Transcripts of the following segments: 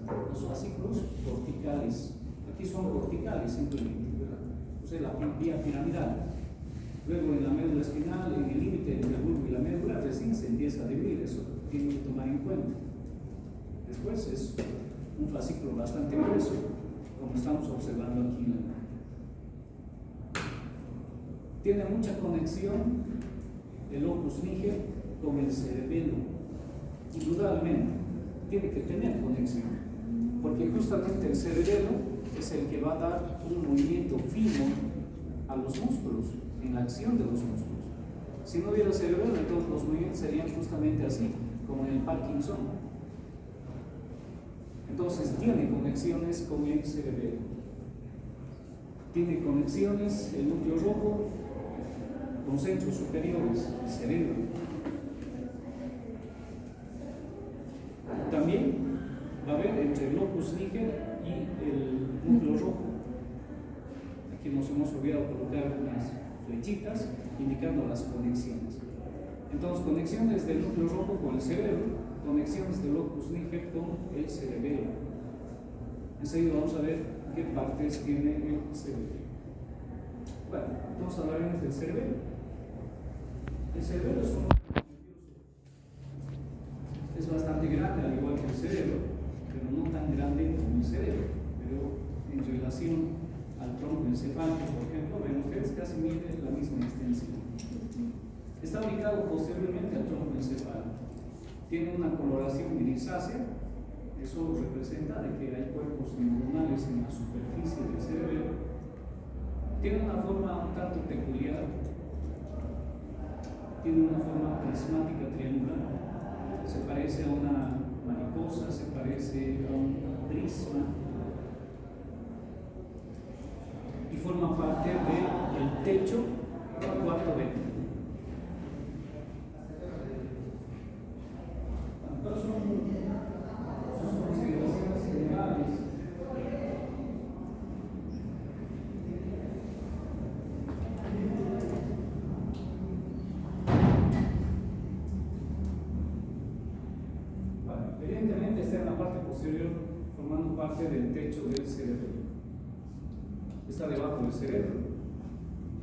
los fascículos corticales. Aquí son corticales simplemente, ¿verdad? O sea, la vía piramidal. Luego en la médula espinal, en el límite entre el bulbo y la médula, recién se empieza a dividir. Eso tiene que tomar en cuenta. Después es un fascículo bastante grueso, como estamos observando aquí en la imagen. Tiene mucha conexión el locus niger con el cerebelo. Indudablemente tiene que tener conexión, porque justamente el cerebelo es el que va a dar un movimiento fino a los músculos, en la acción de los músculos. Si no hubiera cerebelo, entonces los movimientos serían justamente así, como en el Parkinson. Entonces tiene conexiones con el cerebelo. Tiene conexiones el núcleo rojo con centros superiores, el cerebro. También va a haber entre el locus niger y el núcleo rojo. Aquí nos hemos olvidado colocar unas flechitas indicando las conexiones. Entonces, conexiones del núcleo rojo con el cerebro, conexiones del locus niger con el cerebelo. Enseguida vamos a ver qué partes tiene el cerebelo. Bueno, entonces hablaremos del cerebelo. El cerebelo es un órgano nervioso. Es bastante grande, al igual que el cerebro, pero no tan grande como el cerebro. Pero en relación al tronco encefálico, por ejemplo, ven ustedes casi mide la misma extensión. Está ubicado posteriormente al tronco encefálico. Tiene una coloración grisácea. Eso representa de que hay cuerpos neuronales en la superficie del cerebro. Tiene una forma un tanto peculiar. Tiene una forma prismática triangular. Se parece a una mariposa, se parece a un prisma. Y forma parte del techo del cuarto ventral. Pero son consideraciones generales. Evidentemente está en la parte posterior, formando parte del techo del cerebro. Está debajo del cerebro,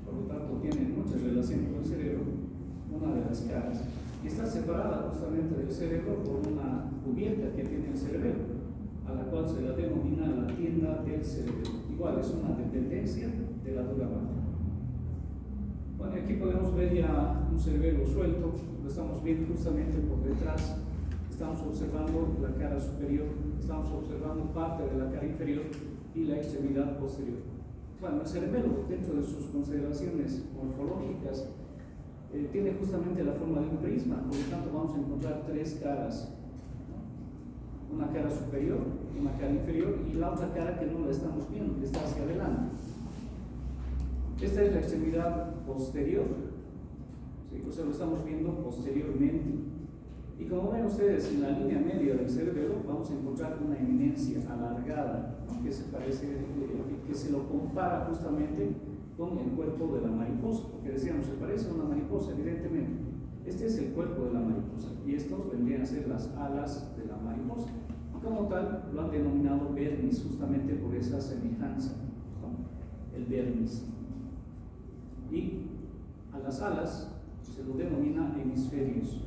por lo tanto tiene mucha relación con el cerebro, una de las caras. Y está separada justamente del cerebro por una cubierta que tiene el cerebelo, a la cual se la denomina la tienda del cerebelo. Igual es una dependencia de la dura banda. Bueno, aquí podemos ver ya un cerebelo suelto, lo estamos viendo justamente por detrás. Estamos observando la cara superior, estamos observando parte de la cara inferior y la extremidad posterior. Bueno, el cerebelo, dentro de sus consideraciones morfológicas, tiene justamente la forma de un prisma, por lo tanto vamos a encontrar tres caras, ¿no? Una cara superior, una cara inferior y la otra cara que no la estamos viendo, que está hacia adelante. Esta es la extremidad posterior, ¿sí? O sea, lo estamos viendo posteriormente. Y como ven ustedes, en la línea media del cerebelo vamos a encontrar una eminencia alargada, ¿no? que se lo compara justamente con el cuerpo de la mariposa, porque decíamos, se parece a una mariposa, evidentemente. Este es el cuerpo de la mariposa y estos vendrían a ser las alas de la mariposa. Y como tal, lo han denominado vermis, justamente por esa semejanza, ¿no? El vermis. Y a las alas se lo denomina hemisferios.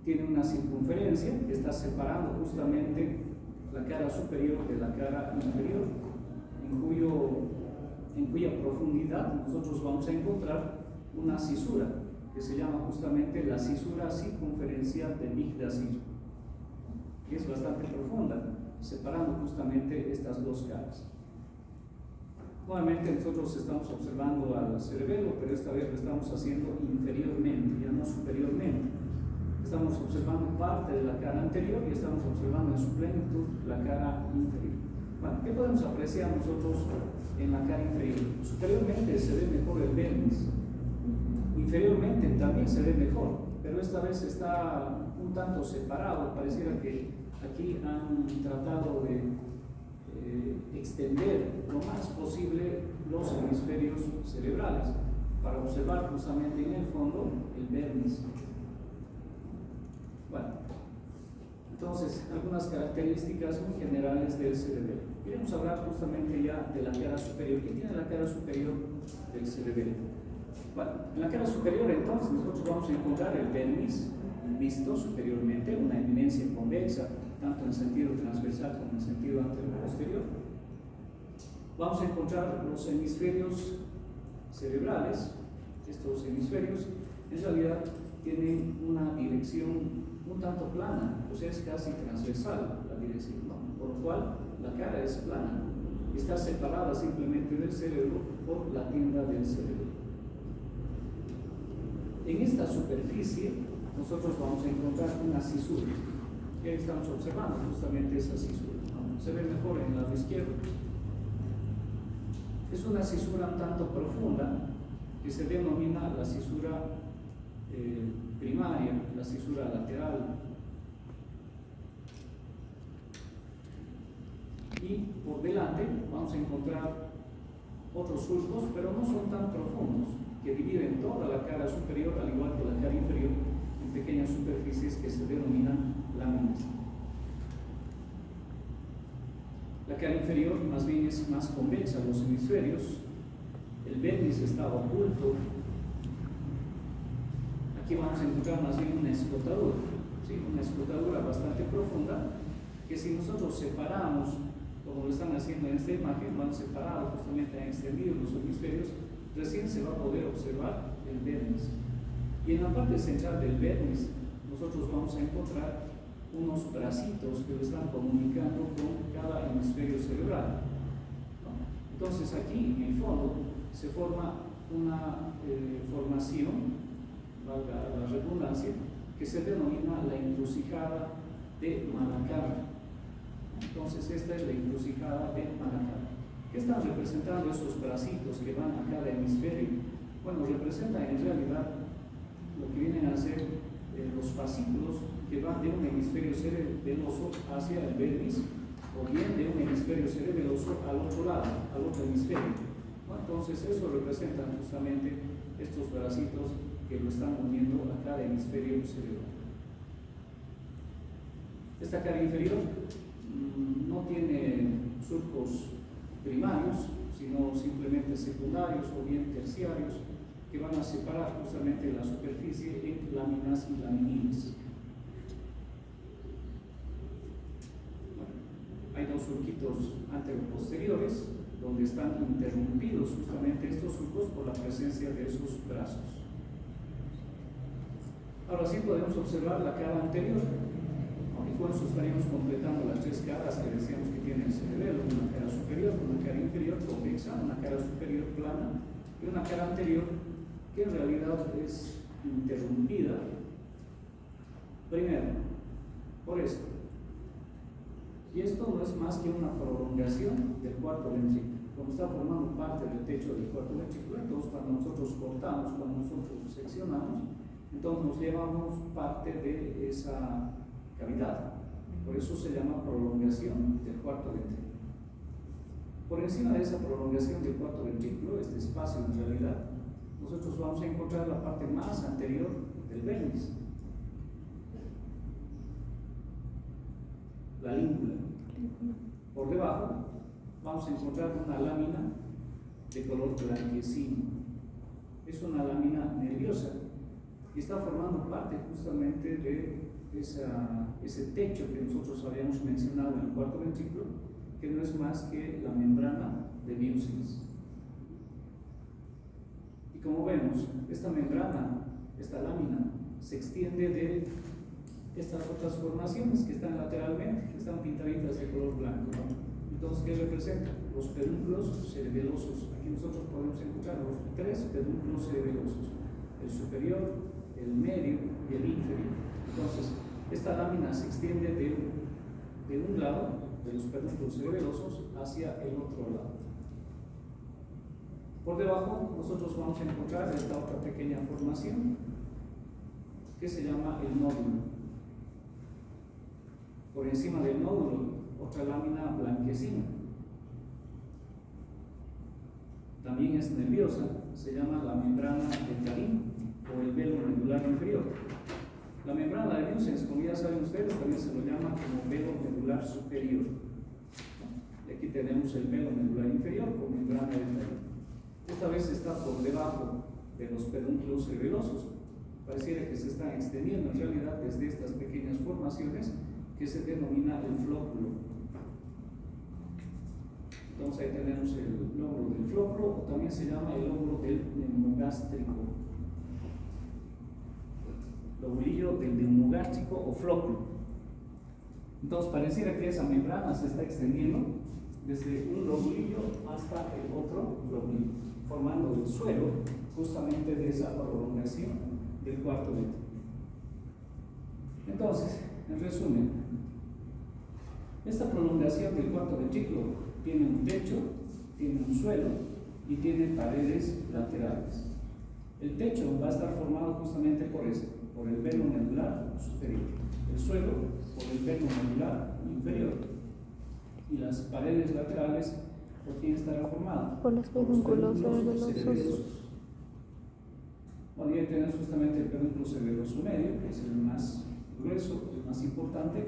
Tiene una circunferencia que está separando justamente la cara superior de la cara inferior, en cuya profundidad nosotros vamos a encontrar una cisura que se llama justamente la cisura circunferencial de Migdasir, que es bastante profunda, separando justamente estas dos caras. Nuevamente nosotros estamos observando al cerebelo, pero esta vez lo estamos haciendo inferiormente, ya no superiormente. Estamos observando parte de la cara anterior y estamos observando en su plenitud la cara inferior. Bueno, ¿qué podemos apreciar nosotros en la cara inferior? Superiormente se ve mejor el vermis, inferiormente también se ve mejor, pero esta vez está un tanto separado. Pareciera que aquí han tratado de extender lo más posible los hemisferios cerebrales para observar justamente en el fondo el vermis. Bueno, Entonces, algunas características muy generales del cerebelo. Queremos hablar justamente ya de la cara superior. ¿Qué tiene la cara superior del cerebelo? Bueno, en la cara superior entonces nosotros vamos a encontrar el dermis visto superiormente, una eminencia convexa, tanto en sentido transversal como en sentido anterior-posterior. Vamos a encontrar los hemisferios cerebrales. Estos hemisferios en realidad tienen una dirección un tanto plana, o sea, es casi transversal la dirección, ¿no? Por lo cual la cara es plana, está separada simplemente del cerebro por la tienda del cerebro. En esta superficie nosotros vamos a encontrar una cisura, que estamos observando justamente esa cisura, ¿no? Se ve mejor en el lado izquierdo. Es una cisura un tanto profunda que se denomina la cisura primaria, la cisura lateral, y por delante vamos a encontrar otros surcos, pero no son tan profundos, que dividen toda la cara superior, al igual que la cara inferior, en pequeñas superficies que se denominan láminas. La cara inferior más bien es más convexa, los hemisferios, el dermis está oculto. Aquí vamos a encontrar más bien una escotadura, ¿sí? Una escotadura bastante profunda, que si nosotros separamos, como lo están haciendo en esta imagen, van separados, justamente han extendido los hemisferios, recién se va a poder observar el dermis. Y en la parte central del dermis, nosotros vamos a encontrar unos bracitos que lo están comunicando con cada hemisferio cerebral, ¿no? Entonces aquí, en el fondo, se forma una formación, valga la redundancia, que se denomina la encrucijada de Malacara. Entonces esta es la encrucijada de Malacara. ¿Qué están representando esos bracitos que van a cada hemisferio? Bueno, representan en realidad lo que vienen a ser los fascículos que van de un hemisferio cerebeloso hacia el dermis, o bien de un hemisferio cerebeloso al otro lado, al otro hemisferio. Bueno, entonces eso representa justamente estos bracitos que lo están uniendo a cada hemisferio cerebral. Esta cara inferior no tiene surcos primarios, sino simplemente secundarios o bien terciarios, que van a separar justamente la superficie en láminas y laminines. Bueno, hay dos surquitos anteroposteriores, donde están interrumpidos justamente estos surcos por la presencia de esos brazos. Ahora sí podemos observar la cara anterior, y con eso estaríamos completando las tres caras que decíamos que tiene el cerebelo: una cara superior, una cara inferior convexa, una cara superior plana y una cara anterior que en realidad es interrumpida, primero, por esto. Y esto no es más que una prolongación del cuarto ventrículo. Como está formando parte del techo del cuarto ventrículo, entonces cuando nosotros cortamos, cuando nosotros seccionamos, entonces nos llevamos parte de esa cavidad. Por eso se llama prolongación del cuarto ventrículo. Por encima de esa prolongación del cuarto ventrículo, este espacio en realidad, nosotros vamos a encontrar la parte más anterior del dermis, la língula. Por debajo vamos a encontrar una lámina de color blanquecino. Es una lámina nerviosa y está formando parte justamente de ese techo que nosotros habíamos mencionado en el cuarto ventrículo, que no es más que la membrana de Musil. Y como vemos, esta membrana, esta lámina, se extiende de estas otras formaciones que están lateralmente, que están pintaditas de color blanco, ¿no? Entonces, ¿qué representa? Los pedúnculos cerebelosos. Aquí nosotros podemos encontrar los tres pedúnculos cerebelosos: el superior, el medio y el inferior. Entonces, esta lámina se extiende de un lado de los pedúnculos cerebelosos hacia el otro lado. Por debajo nosotros vamos a encontrar esta otra pequeña formación que se llama el nódulo. Por encima del nódulo, otra lámina blanquecina. También es nerviosa, se llama la membrana de Tarim o el velo medular inferior. La membrana de Muysen, como ya saben ustedes, también se lo llama como velo medular superior. Y aquí tenemos el velo medular inferior con membrana de tallo. Esta vez está por debajo de los pedúnculos cerebelosos. Pareciera que se están extendiendo en realidad desde estas pequeñas formaciones que se denomina el flóculo. Entonces ahí tenemos el lóbulo del flóculo, o también se llama el lóbulo del neumogástrico. Lobulillo del neumogástrico o flóculo. Entonces pareciera que esa membrana se está extendiendo desde un lobulillo hasta el otro lobulillo, formando el suelo justamente de esa prolongación del cuarto ventrículo. Entonces, en resumen, esta prolongación del cuarto ventrículo tiene un techo, tiene un suelo y tiene paredes laterales. El techo va a estar formado justamente por esto, por el velo medular superior, el suelo por el velo medular inferior, y las paredes laterales por quién estará formado, por los pedúnculos cerebelosos. Bueno, y ahí tenemos justamente el pedúnculo cerebeloso medio, que es el más grueso, el más importante,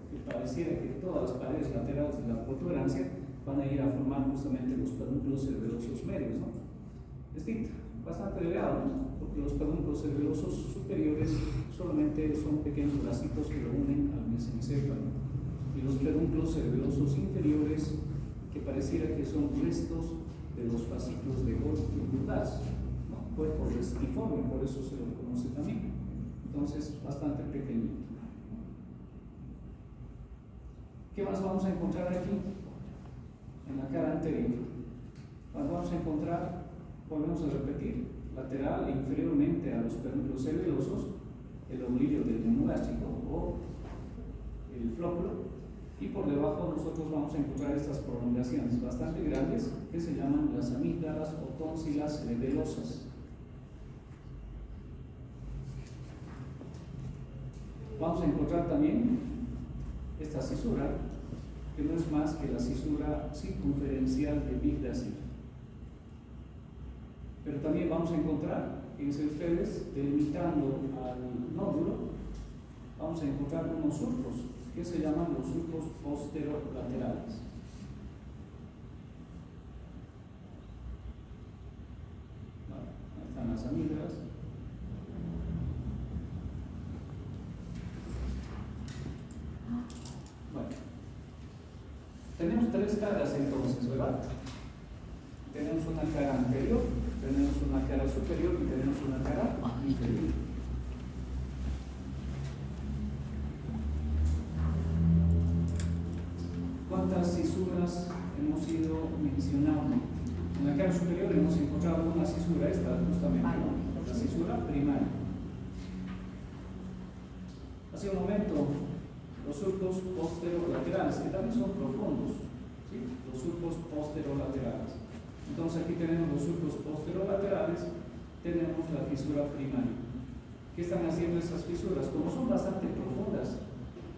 que pareciera que todas las paredes laterales de la protuberancia van a ir a formar justamente los pedúnculos cerebelosos medios, ¿no? Distinto, bastante delgado, ¿no? Porque los pedúnculos cerebelosos superiores solamente son pequeños bracitos que lo unen al mesencéfalo, y los pedúnculos cerebelosos inferiores que pareciera que son restos de los fascículos de Golgi y Burdaz, ¿no? Cuerpo restiforme, por eso se lo conoce también. Entonces, bastante pequeñito. ¿Qué más vamos a encontrar aquí? En la cara anterior. Vamos a encontrar, volvemos a repetir, lateral e inferiormente a los pedúnculos cerebelosos, el lobulillo del neumogástrico o el flóculo, y por debajo nosotros vamos a encontrar estas prolongaciones bastante grandes que se llaman las amígdalas o tónsilas cerebelosas. Vamos a encontrar también esta cisura, que no es más que la cisura circunferencial de Bigdaci. Pero también vamos a encontrar, fíjense ustedes, delimitando al nódulo, vamos a encontrar unos surcos que se llaman los surcos posterolaterales. Ahí están las amígdalas. Bueno, tenemos tres caras entonces, ¿verdad? Tenemos una cara anterior, tenemos una cara superior y tenemos una cara inferior. ¿Cuántas cisuras hemos ido mencionando? En la cara superior hemos encontrado una cisura, esta justamente, ¿no? La cisura primaria. Hace un momento, los surcos posterolaterales, que también son profundos, ¿sí? Los surcos posterolaterales. Entonces aquí tenemos los surcos posterolaterales, tenemos la fisura primaria. ¿Qué están haciendo esas fisuras? Como son bastante profundas,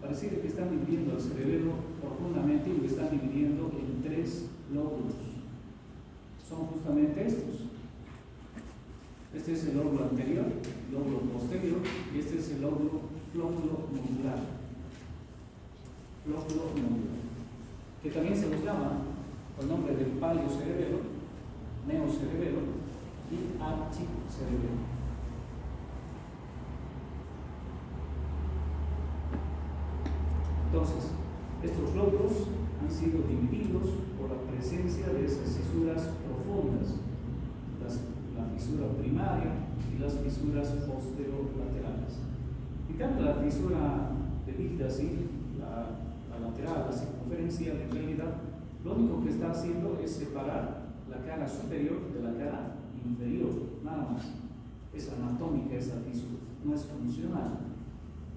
pareciera que están dividiendo el cerebelo profundamente y lo están dividiendo en tres lóbulos. Son justamente estos. Este es el lóbulo anterior, el lóbulo posterior, y este es el lóbulo flóculo nodular. Flóculo nodular, que también se los llama por el nombre del paleocerebelo, neocerebelo y archicerebelo. Entonces, estos lóbulos han sido divididos por la presencia de esas fisuras profundas, la fisura primaria y las fisuras posterolaterales. En cambio, la fisura de Bigdaci, la lateral, la circunferencial, en realidad, lo único que está haciendo es separar la cara superior de la cara inferior, nada más. Es anatómica esa fisura, no es funcional.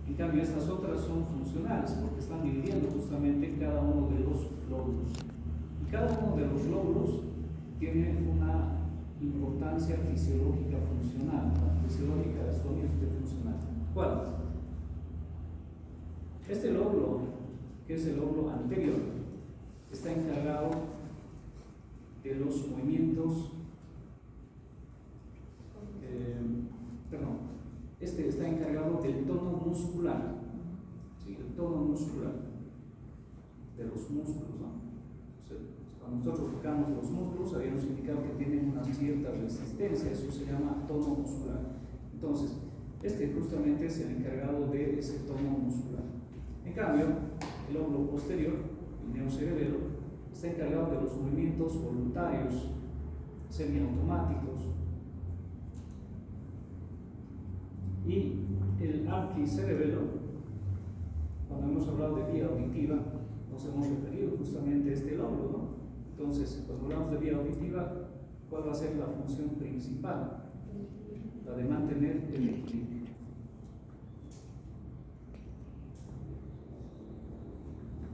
En cambio, estas otras son funcionales porque están dividiendo justamente cada uno de los lóbulos. Y cada uno de los lóbulos tiene una importancia fisiológica funcional, fisiológica de funcional. ¿Cuál? Este lóbulo, que es el lóbulo anterior, está encargado de los movimientos, este está encargado del tono muscular, ¿sí? El tono muscular de los músculos, ¿no? Entonces, cuando nosotros tocamos los músculos, habíamos indicado que tienen una cierta resistencia, eso se llama tono muscular. Entonces, este justamente es el encargado de ese tono muscular. En cambio, el lóbulo posterior, el neocerebelo, está encargado de los movimientos voluntarios, semiautomáticos, y el arquicerebelo, cuando hemos hablado de vía auditiva, nos hemos referido justamente a este lóbulo, ¿no? Entonces, cuando hablamos de vía auditiva, ¿cuál va a ser la función principal? La de mantener el equilibrio.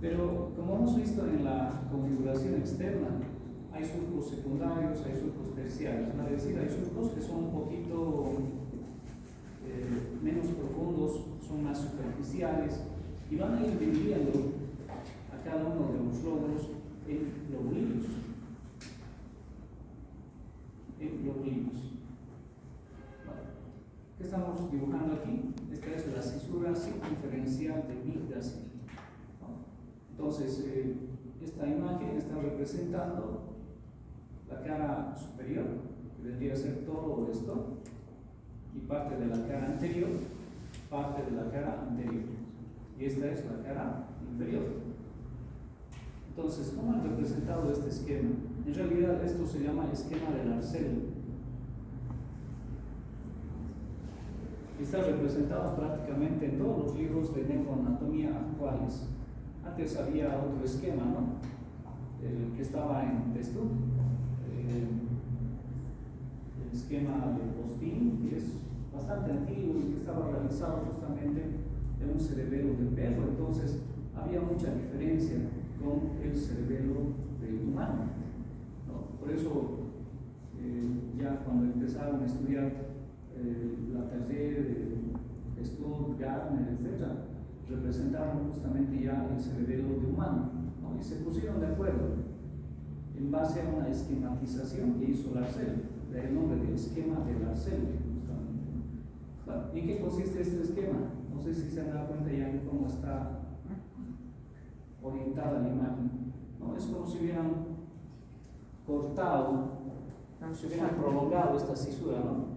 Pero, como hemos visto en la configuración externa, hay surcos secundarios, hay surcos terciarios, es decir, hay surcos que son un poquito menos profundos, son más superficiales y van a ir dividiendo a cada uno de los lóbulos en lobulillos. ¿Qué estamos dibujando aquí? Esta es la cisura circunferencial de Migdal. Entonces, esta imagen está representando la cara superior, que vendría a ser todo esto, y parte de la cara anterior, parte de la cara anterior, y esta es la cara inferior. Entonces, ¿cómo han representado este esquema? En realidad esto se llama esquema del Arcel. Está representado prácticamente en todos los libros de neuroanatomía actuales. Antes había otro esquema, ¿no? El que estaba en texto, el esquema de Postin, que es bastante antiguo y que estaba realizado justamente en un cerebelo de perro. Entonces había mucha diferencia con el cerebelo del humano, ¿no? Por eso ya cuando empezaron a estudiar la Target, Stutt, Gardner, etc., representaron justamente ya el cerebelo de humano, ¿no? Y se pusieron de acuerdo en base a una esquematización que hizo Larsell, del nombre del esquema de Larsell, justamente. Bueno, ¿y en qué consiste este esquema? No sé si se han dado cuenta ya de cómo está orientada la imagen, ¿no? Es como si hubieran cortado, si hubieran prolongado esta cisura, ¿no?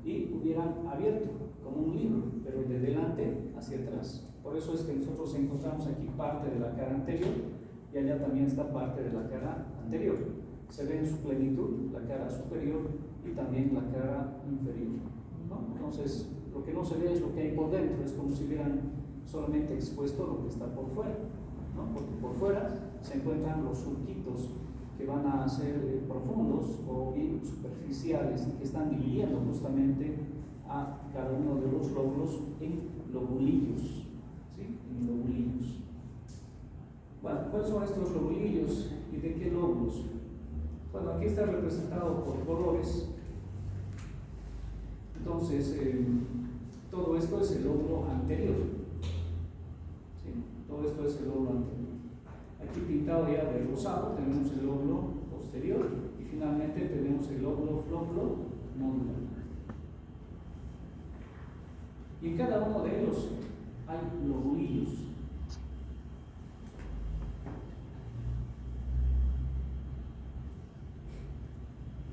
Y hubieran abierto como un libro, pero de delante hacia atrás. Por eso es que nosotros encontramos aquí parte de la cara anterior y allá también está parte de la cara anterior. Se ve en su plenitud la cara superior y también la cara inferior, ¿no? Entonces, lo que no se ve es lo que hay por dentro, es como si hubieran solamente expuesto lo que está por fuera, ¿no? Porque por fuera se encuentran los surquitos que van a ser profundos o bien superficiales y que están dividiendo justamente a cada uno de los lóbulos en lobulillos, ¿sí? En lobulillos. Bueno, ¿cuáles son estos lobulillos y de qué lóbulos? Bueno, aquí está representado por colores. Entonces, todo esto es el lóbulo anterior, ¿sí? Todo esto es el lóbulo anterior. Aquí pintado ya de rosado tenemos el lóbulo posterior y finalmente tenemos el lóbulo flóculo-nodular. Y en cada uno de ellos hay lobulillos.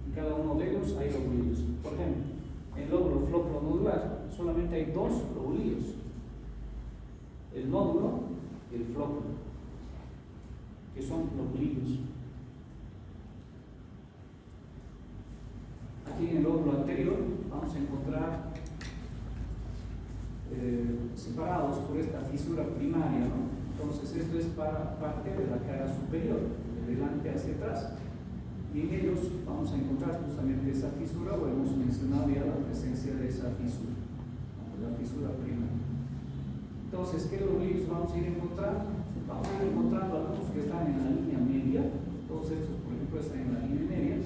En cada uno de ellos hay lobulillos. Por ejemplo, en el lóbulo flóculo-nodular solamente hay dos lobulillos: el nódulo y el flóculo, que son lobulillos. Aquí en el lóbulo anterior vamos a encontrar separados por esta fisura primaria, ¿no? Entonces esto es para parte de la cara superior, de delante hacia atrás, y en ellos vamos a encontrar justamente esa fisura, o hemos mencionado ya la presencia de esa fisura, ¿no? La fisura primaria. Entonces, ¿qué lobulillos vamos a ir encontrando? Vamos a ir encontrando algunos que están en la línea media, todos estos por ejemplo están en la línea media,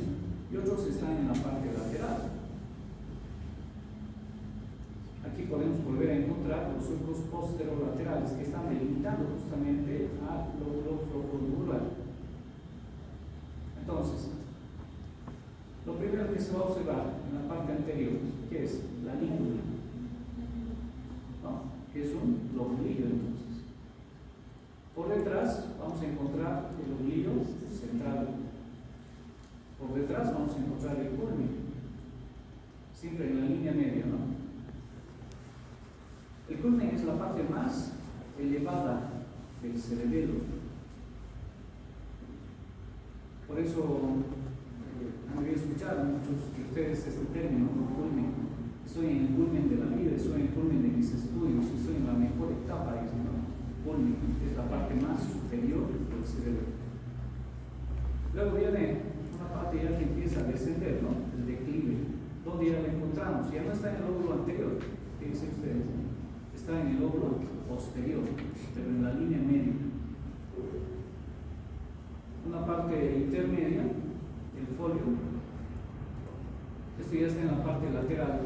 y otros están en la parte lateral. Aquí podemos volver a encontrar los surcos posterolaterales que están delimitando justamente al lóbulo flóculo-nodular. Entonces, lo primero que se va a observar en la parte anterior, ¿qué es? La língula, ¿no? Que es un elevada del cerebelo. Por eso han debido escuchar muchos de ustedes este término, ¿no? Culmen. Estoy en el culmen de la vida, estoy en el culmen de mis estudios, estoy en la mejor etapa, dicen, ¿no? Culmen es la parte más superior del cerebro. Luego viene una parte ya que empieza a descender, ¿no? El declive. ¿Dónde ya la encontramos? Ya no está en el lóbulo anterior, ¿qué dicen ustedes? Está en el lóbulo posterior, pero en la línea media. Una parte intermedia, el folio. Esto ya está en la parte lateral,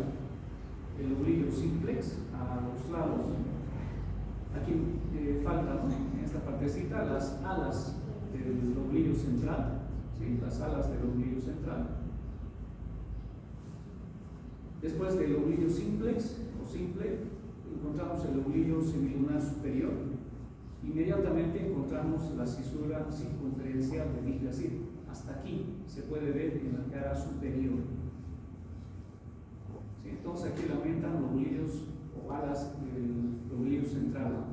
el oblillo simplex a los lados. Aquí falta, ¿no? En esta partecita las alas del oblillo central, ¿sí? Las alas del oblillo central. Después del oblillo simplex o simple, encontramos el oblillo semilunar superior. Inmediatamente encontramos la cisura circunferencial de Migdasir. Hasta aquí se puede ver en la cara superior. ¿Sí? Entonces aquí lamentan los oblillos o alas del oblillo central.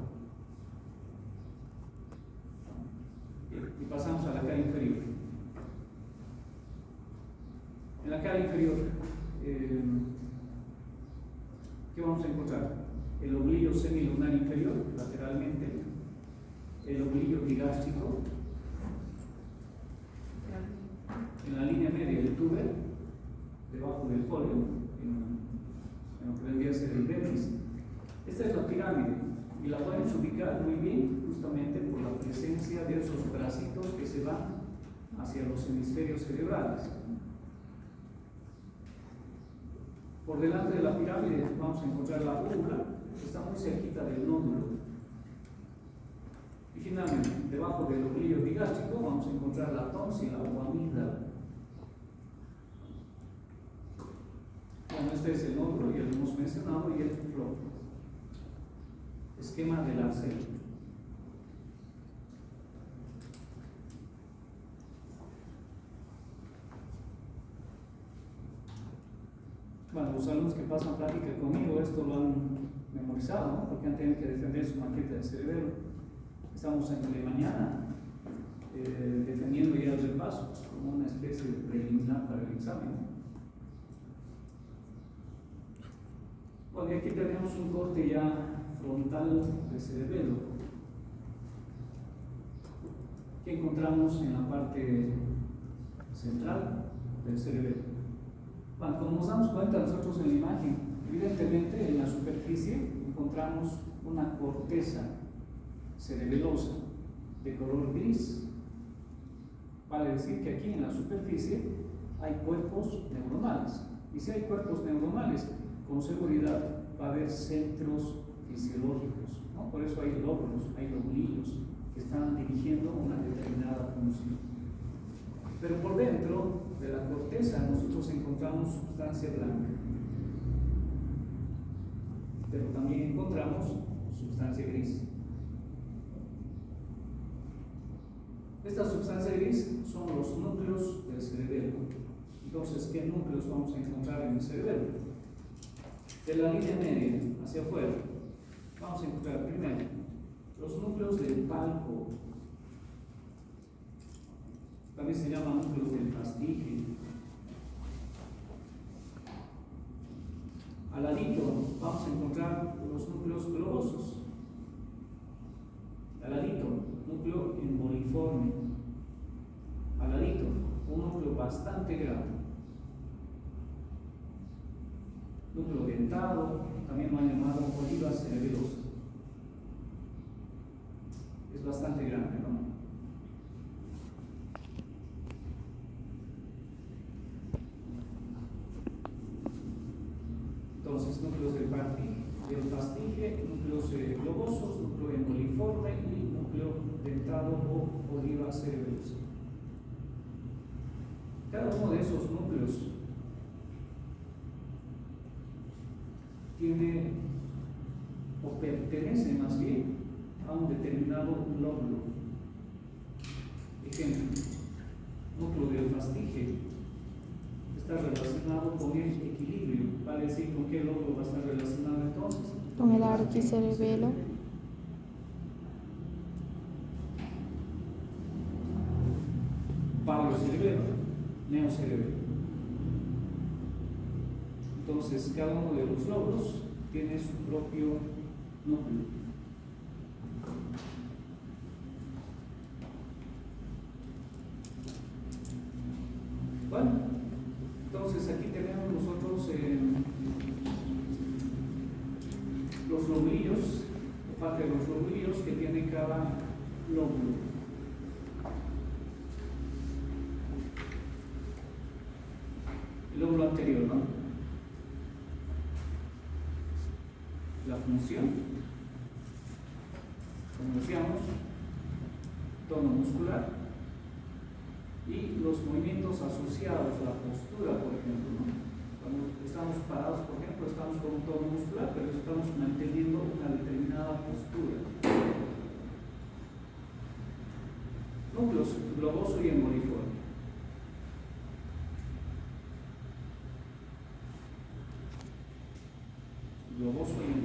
Y pasamos a la cara inferior. En la cara inferior, ¿qué vamos a encontrar? El oblillo semilunar inferior, lateralmente, el oblillo digástrico, en la línea media el tuber, debajo del folio, en lo que vendría a ser el vértice. Esta es la pirámide y la podemos ubicar muy bien justamente por la presencia de esos bracitos que se van hacia los hemisferios cerebrales. Por delante de la pirámide vamos a encontrar la úvula, que está muy cerquita del nódulo. Y finalmente, debajo del oblillo digástrico vamos a encontrar la tónsila o amígdala. Bueno, este es el nódulo, ya lo hemos mencionado, y el flow. Esquema del arcelo. Bueno, los alumnos que pasan plática conmigo esto lo han memorizado, ¿no? Porque han tenido que defender su maqueta de cerebelo. Estamos en la mañana defendiendo ya el repaso como una especie de preliminar para el examen. Bueno, y aquí tenemos un corte ya frontal de cerebelo que encontramos en la parte central del cerebelo. Bueno, como nos damos cuenta nosotros en la imagen, evidentemente en la superficie encontramos una corteza cerebelosa de color gris. Vale decir que aquí en la superficie hay cuerpos neuronales. Y si hay cuerpos neuronales, con seguridad va a haber centros fisiológicos, ¿no? Por eso hay lóbulos, hay oblillos que están dirigiendo una determinada función. Pero por dentro de la corteza nosotros encontramos sustancia blanca, pero también encontramos sustancia gris. Esta sustancia gris son los núcleos del cerebelo. Entonces, ¿qué núcleos vamos a encontrar en el cerebelo? De la línea media hacia afuera vamos a encontrar primero los núcleos del palco. También se llaman núcleos del fastígeno. Al ladito vamos a encontrar los núcleos globosos. Al ladito, núcleo emboliforme. Al ladito, un núcleo bastante grande. Núcleo dentado, también lo han llamado oliva cerebelosa. Es bastante grande, ¿no? Entonces, núcleos del fastígeno, núcleos globosos, núcleo emboliforme y núcleo dentado o oliva cerebelosa. Cada uno de esos núcleos tiene o pertenece más bien a un determinado lóbulo. Ejemplo, núcleo del fastígeno está relacionado con el equilibrio. ¿Vale decir con qué lóbulo va a estar relacionado entonces? Con el arquicerebelo. neocerebelo. Entonces, cada uno de los lóbulos tiene su propio núcleo. Bueno, entonces aquí tenemos nosotros los lobulillos, parte de los lobulillos que tiene cada lóbulo. El lóbulo anterior, ¿no? La función, como decíamos, tono muscular y los movimientos asociados, la postura, por ejemplo, ¿no? Cuando estamos parados, por ejemplo, estamos con un tono muscular, pero estamos manteniendo una determinada postura. Núcleos globoso y emboliforme. Globoso y